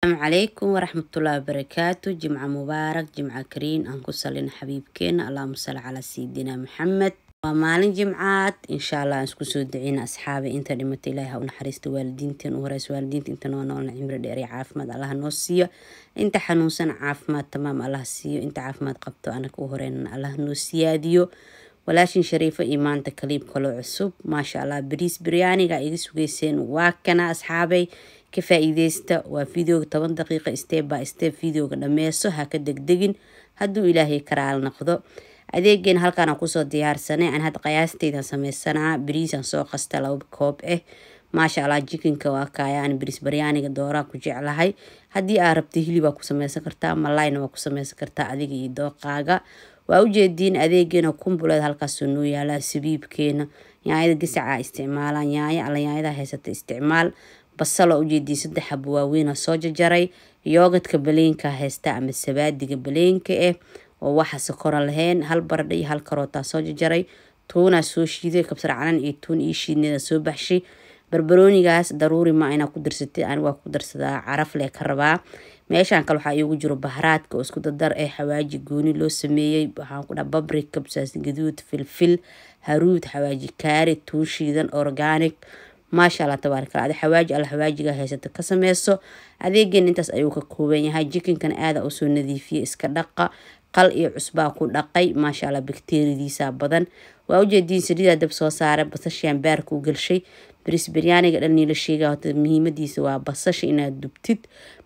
السلام عليكم ورحمة الله وبركاته. جمعة مبارك، جمعة كريم. أنكو صلينا حبيبكين، اللهم صل على سيدنا محمد. ومالين جمعات إن شاء الله أنسكو سودعين أصحابي انت دمت إليها ونحرست والدينتين ورئيس والدينتين انت نونون عمر ديري عافمد الله نوسيو. انت حنوسن عافمد تمام الله سيو. انت عافمد قبطو أنا كوهرين الله نوسياديو. ولاشين شريفة إيمان تكليب كلو عصب ما شاء الله. بريس برياني قا إيدي سوغيسين واكنا أصحابي كفايديستا وفيديو 10 دقيقة استيب با استيب فيديو دميسو هكا دقدقين هدو إلهي كرال نقضو adeegeen halkaan aan kusoo diyaarsanay aan had qiyaastayda sameysana bariis aan soo qasta 2 koob maasha Allah. Chickenka waa kaayaan bariis baryaaniga doora ku jeclahay. hadii aad rabto hilib ku sameysan kartaa, malayna waa ku sameysan kartaa adiga iyo dooqaaga. waa u jeedin adeegeen kumbuleed halkaas noo yaala sibiibkeena yaayada gasaca isticmaalaan yaayada haysata isticmaal basal u jeedin 3 xabo waaweyn soo jajaray yogurtka baleenka haysta ama sabaadiga baleenka oo waxa sokor lahayn hal baradho iyo hal karoota soo jajaray tuuna soo shiiday kabsar calan iyo tuun iyo shiidnida soo baxshay barbaroonigaas daruuri ma ayna ku darsatay aan waa ku darsadaa caraf leh ka rabaa. meeshaan kale waxa igu jiro baharaadka oo isku dadar xawaaji gooni loo sameeyay waxaan ku dhahay paprika, kabsar gaduud, filfil, haruud, xawaaji kaari, tuun shiidan organic. ما شاء الله تبارك الله. حواجي هيسته ka sameyso adeegeen intaas ayuu ka kooban yahay. Chickenkan aad u soo nadiifiyay iska dhaqa qal iyo cusba ku dhaqay ما شاء الله bakteeriyadiisa badan. waa u jeedin saliida dab soo saaray basashan beer ku galshay bariis baryaaniga dhalni la sheegay muhiimadiisa waa basasha inaad dubtid.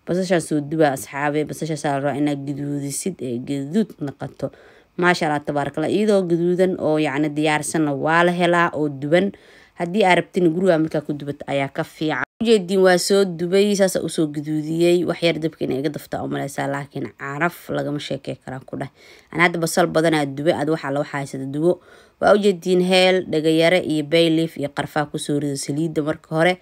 basashan soo duba asxaabe basasha saaro inaad gaduudisid gaduud noqoto. ما شاء الله تبارك الله. iyadoo gaduudan oo yacni diyaarsan waa la helaa oo duban. hadii aad rabtin guriga marka ku dubat ayaa ka fiican. jeedin waa soo dubay saas u soo gaduudiyay wax yar dabka inay iga dafta oo malaysa laakiin caraf laga ma sheekay karaan ku dhahay. ana hadda basal badan aad dubay aad waxa la waxaysada dubo. waa u jeedin heel dhagayare iyo bay leaf iyo qarfa ku soo rido saliida marka hore.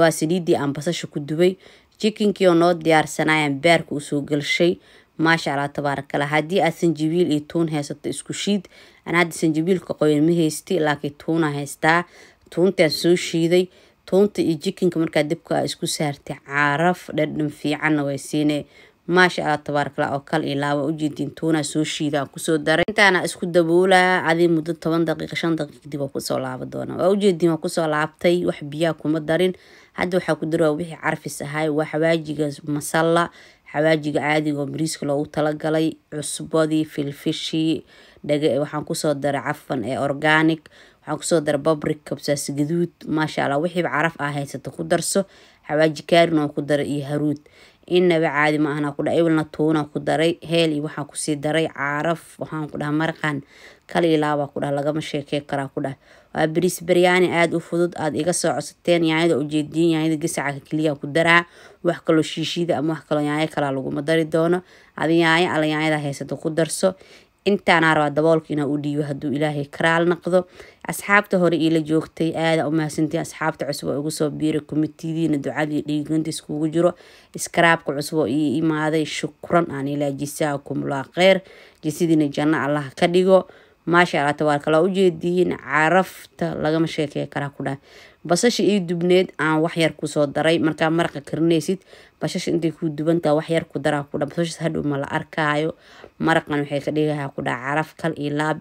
waa saliidii aan basasha ku dubay. chickenkii oo noo diyaarsanayaan beerka u soo galshay. ما شاء الله تبارك الله. hadii aad sanjabiil iyo tuun haysato isku shiid. ana hadda sanjabiilka qoyan ma haysti laakiin tuuna haystaa. tuunta soo shiiday tuunta iyo chickenka marka dibka isku saartay caraf dhadhan fiican way siinay. ما شاء الله تبارك الله. oo kal ilaawa u jeedin tuuna soo shiida ku soo daray intaana isku daboolaa adii muddo 10 daqiiqo 5 daqiiqo dib ku soo laabo doona. waa u jeedin ku soo laabtay wax biyo kuma darin. hadda waxa ku daraa wixii carfis ahay waa xawaajiga masala xawaajiga caadiga oo bariiska loogu talagalay cusbadii filfishi dhaga waxaan ku soo daray cafan organic waxaan ku soo daray paprika, kabsar gaduud. ما شاء الله wixii caraf ah haysato ku darso. xawaaji kaarina ku daray iyo haruud inaba caadi ma ahna ku dhaay walna tuuna ku daray heel iyo waxaan ku sii daray caraf waxaan ku dhahay marqan kala ilaaba ku dhahay laga ma sheekay kara ku dhahay. waa bariis baryaani aad u fudud aad iga soo codsateen yaayada u jeedin yaayada gasaca kaliya ku daraa wax kale shiishida ama wax kale yaay kala lagu ma dari doono. adii yaayada haysato ku darso. intaan arwa daboolka ina u dhiibo haduu ilaahay karaal noqdo. asxaabta hore ila joogtay aad u mahadsantii. asxaabta cusub oo ugu soo biiray committee-diina ducadii dhiiganta iskugu jiro iskaraabka cusub oo ii imaaday shukran aan ilaa jisaakum la khair jisidina janna Allah ka dhigo. ما شاء الله تبارك الله. u jeedin carafta laga ma sheekay kara ku dhahay. basasha ii dubneed aan wax yar ku soo daray marka marqa karneysid basasha intay ku dubantaa wax yar ku daraa ku dhahay. basasha hadhow ma la arkaayo marqan waxay ka dhigayaa ku dhahay caraf kal iyo laab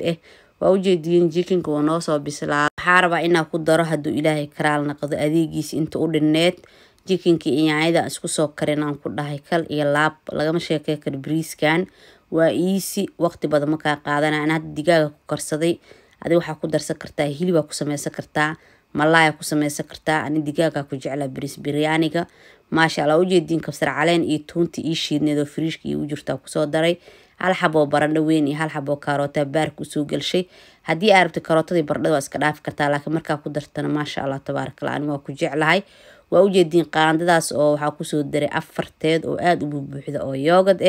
waa u jeedin chickenka oo noo soo bislaa. waxaa rabaa inaa ku daro haduu ilaahay karaal noqdo adeegiisa inta u dhineed chickenka iyo yaayada isku soo karinaan ku dhahay kal iyo laab laga ma sheekay kar bariiskan. waa easy waqti badan ma ka qaadanaa. ana digaaga ku karsaday adii waxa ku darsan kartaa hilib ku sameysan kartaa malay ku sameysan kartaa. ani digaaga ku jeclaa bariis baryaaniga. ما شاء الله. u jeedin kabsar caleen iyo tuunta iyo shiidneedo friishka iyo u jirta ku soo daray hal xabo baradho weyn iyo hal xabo karoota beer ku soo galshay. hadii aad rabto karootadii baradhada waa iska dhaaf kartaa laakiin marka ku dartana ما شاء الله تبارك الله. ani waa ku jeclahay. waa u jeedin qaandadaas oo waxa ku soo daray afarteed oo aad u buuxda oo yogurt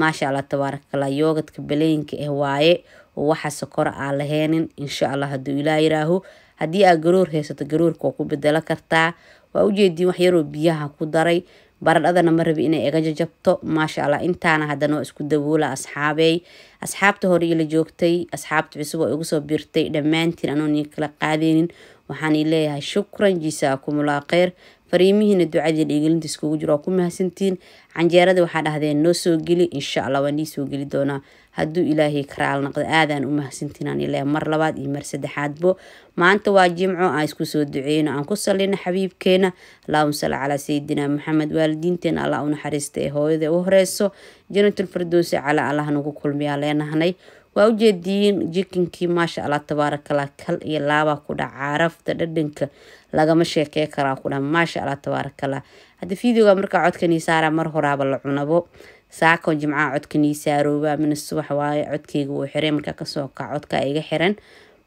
ما شاء الله تبارك الله. yogurtka baleenka waaye oo waxa sokor aan laheenin insha Allah haduu ilaahay raaho. hadii aad garoor haysato garoorka ku bedela kartaa. waa u jeedin wax yar oo biyaha ku daray baradhadana ma rabi inay iga jajabto. ما شاء الله. intaana hadana isku daboola asxaabay. asxaabta hore ila joogtay asxaabta cusub oo igu soo biirtay dhamaantiin anoo kala qaadeenin waxaan leeyahay shukran jisaakum la khair. fariimihiina ducadii dhiigelinta iskugu jiro ku mahadsantiin canjeerada waxaa dhahdeen noo soo geli insha Allah waan soo geli doonaa hadduu ilaahay karaal noqdo aadaan u mahadsantiin aan ilaahay mar labaad iyo mar saddexaadbo maanta waa jimco aan isku soo duceeyno aan ku salino xabiibkeena Allahumma salli ala sayidina Muhammad waalidiinteena Allah u naxariisto hooyada u horeyso jannatul firdaws ala Allah nagu kulmiyaa leenahay waa u jeediin jikinkii maasha Allah tabarakallah kal iyo laaba ku dhac carafta dhadhanka lagama sheekay karaa ku dhac maasha Allah tabarakallah hada fiidiyoga marka codkani saara mar horaaba la cunabo saako jimca codkani saarooba min subax waaye codkayga uu xiray marka ka soo kac codka iga xiran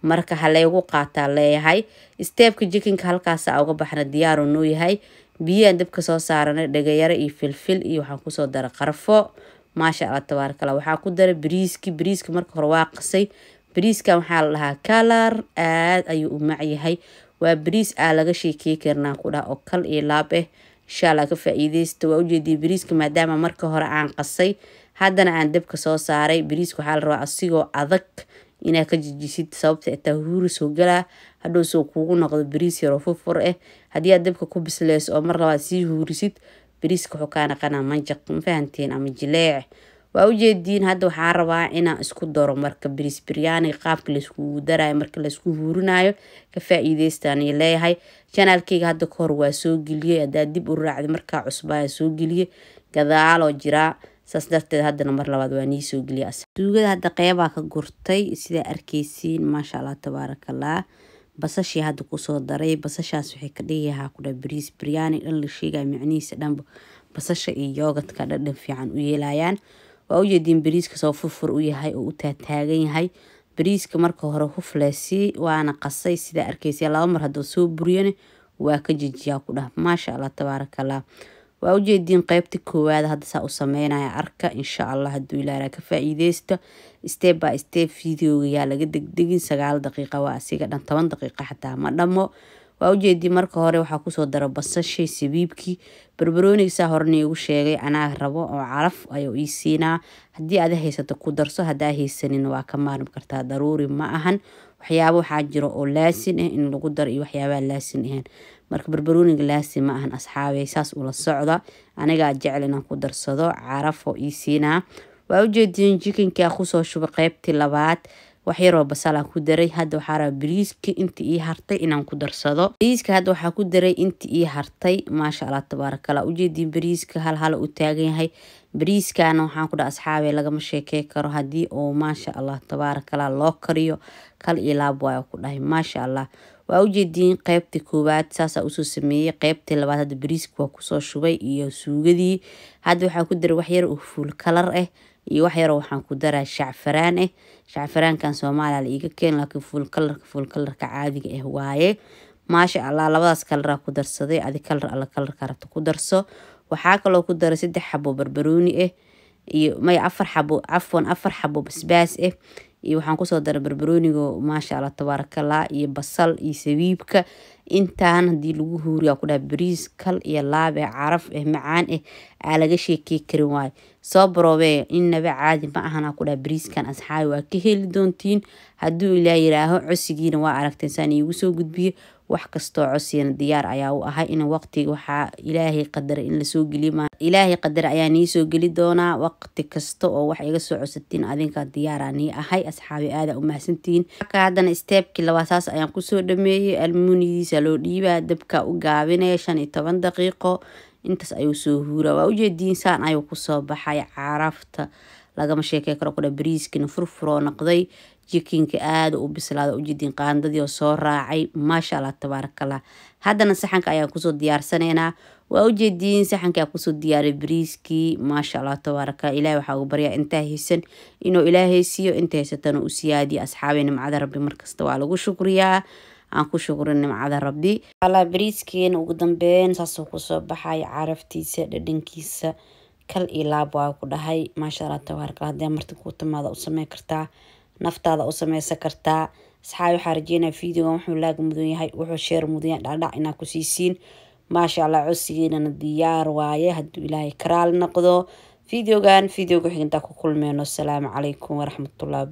marka haleegu qaataa leeyahay steepka jikinka halkaas uga baxna diyaar u noo yahay biyo dabka soo saarana dhagayaro iyo filfil iyo waxaan ku soo daray qarfo maasha Allah tabarakallah waxaa ku daray bariiska marka hore waa qasay bariiska waxaa la dhahaa kalar aad ayuu u macyahay waa bariis laga sheekay karnaa ku dhaha oo kal iyo laab insha Allah ka faa'iideysto waa u jeedii bariiska maadaama marka hore aan qasay haddana aan dabka soo saaray bariiska waxaa la rabaa asigoo adag inaad ka jijisid sababta ay huuri soo galaa hadhow soo kuugu noqdo bariis yar oo furfur haddii aad dabka ku bisleyso oo mar labaad sii huurisid bariiska wuxuu kaa naqanaa manjaq ma fahanteen ama jileec waa u jeediin hadda waxaa rabaa inaan isku daro marka bariis biryani qaabka la isku darayo marka la isku huurinayo ka faa'iideystaan leeyahay channelkayga hadda ka hor waa soo geliyay hadaa dib u raacday marka cusbaa soo geliyay gadaal oo jira saas darteed haddana mar labaad waa nii soo geliyay suugada hadda qeybaa ka gurtay sida arkeysiin maasha Allah tabarakallah basashii hadda ku soo daray basashaas waxay ka dhigayaa ku dhaa bariis biryani dhan la sheegay macnihiisa dhanba basasha iyo yogurtka dhadhan fiican u yeelayaan waa u jeedin bariiska soo furfur u yahay oo u taagan yahay bariiska marka hore hufleesi waana qasay sida arkeysiin laba mar hadda soo buriyane waa ka jijiyaa ku dhaa maasha Allah tabarakallah waa u jeedin qaybta koowaad hadda saa u sameynaya arka insha Allah hadduu ilaahay ka faa'iideysto step by step video yaa laga degdegin 9 daqiiqo waa asiga dhan 10 daqiiqo xataa ma dhamo waa u jeedin marka hore waxaa ku soo daro basashay sabiibki barbarooniga horni ugu sheegay anaa rabo oo calaf ayuu ii siinaa haddii aad haysato ku darso hadaa haysanin waa ka maarmi kartaa daruuri ma ahan waxyaabo waxaa jiro oo laasin in lagu daro iyo waxyaabaha laasin ahayn marka barbarooniga laasin ma ahan asxaabay saas ula socda aniga jecel inaan ku darsado caraf oo ii siinaa waa u jeedin jikinka ku soo shubay qaybtii labaad wax yar oo basal ku daray hadda waxaa rabaa bariiska inta ii hartay inaan ku darsado bariiska hadda waxaa ku daray inta ii hartay maasha Allah tabarakallah u jeedin bariiska hal u taagan yahay bariiskana waxaan ku dhahay asxaabay lagama sheekay karo hadii oo maasha Allah tabarakallah loo kariyo kal iyo laab waa ku dhahay maasha Allah waa u jeedin qaybtii koowaad saas u soo sameeyay qaybtii labaad hadda bariiska waa ku soo shubay iyo suugadii hadda waxaa ku daray wax yar oo fuul kalar iyo wax yar waxaan ku daraa shacfaraan shacfaraankan Soomaaliya iiga keen laakiin fuul kalarka caadiga waaye maasha Allah labadaas kalar ku darsaday adi kalar alla kalarka rabto ku darso waxaa kaloo ku daray 3 xabo barbarooni iyo may 4 xabo afwan 4 xabo basbaas iyo waxaan ku soo daray barbarooniga maasha Allah tabarakallah iyo basal iyo sabiibka intaan hadii lagu huuriyo ku dhaa bariis kal iyo laab caraf macaan laga sheekay karin waay soo baroobe inaba caadi ma ahana ku dhaa bariiskan asxaab waa ka heli doontiin hadduu ilaahay yiraaho cosigiina waa aragteen saan iigu soo gudbiyo wax kasto cosiyana diyaar ayaa u ahay in waqtiga waxa ilaahay qadar in la soo geliyo ilaahay qadar ayaa nii soo geli doona waqti kasto oo wax iga soo cosatiin adinka diyaar aan ahay asxaabi aad u mahadsantiin ka hadana stepki labaad ayaan ku soo dhameeyay almunidiisa loo dhiibaa dabka u gaabinay 15 daqiiqo intaas ayuu soo huura waa u jeedin saan ayuu ku soo baxay carafta lagama sheekay karo kula bariiskina furfuro noqday jikinka aad u bislaado u jeedin qaandadii oo soo raacay maasha Allah tabarakallah hadana saxanka ayaan ku soo diyaarsaneynaa waa u jeedin saxanka ku soo diyaaray bariiski maasha Allah tabarakallah ilaahay waxa uu baryaa inta haysan inuu ilaahay siiyo inta haysatana u siyaadi asxaabina macada rabbi markasta waa lagu shukriyaa aan ku shukrin nimcada rabbi alla bariiskeen ugu dambeyn saas ku soo baxay caraftiisa dhadhankiisa kal iyo laab waa ku dhahay maasha Allah tabarakallah hadii marti ku timaado u sameey kartaa naftaada u sameeysan kartaa asxaab waxa rajeynaa video wuxuu laag mudan yahay wuxuu share mudan yahay dhacdhac ina ku siisiin maasha Allah codsigeena diyaar waaye haduu ilaahay karaal noqdo videogan xigta ku kulmeeno. Assalaamu calaykum waraxmatullaahi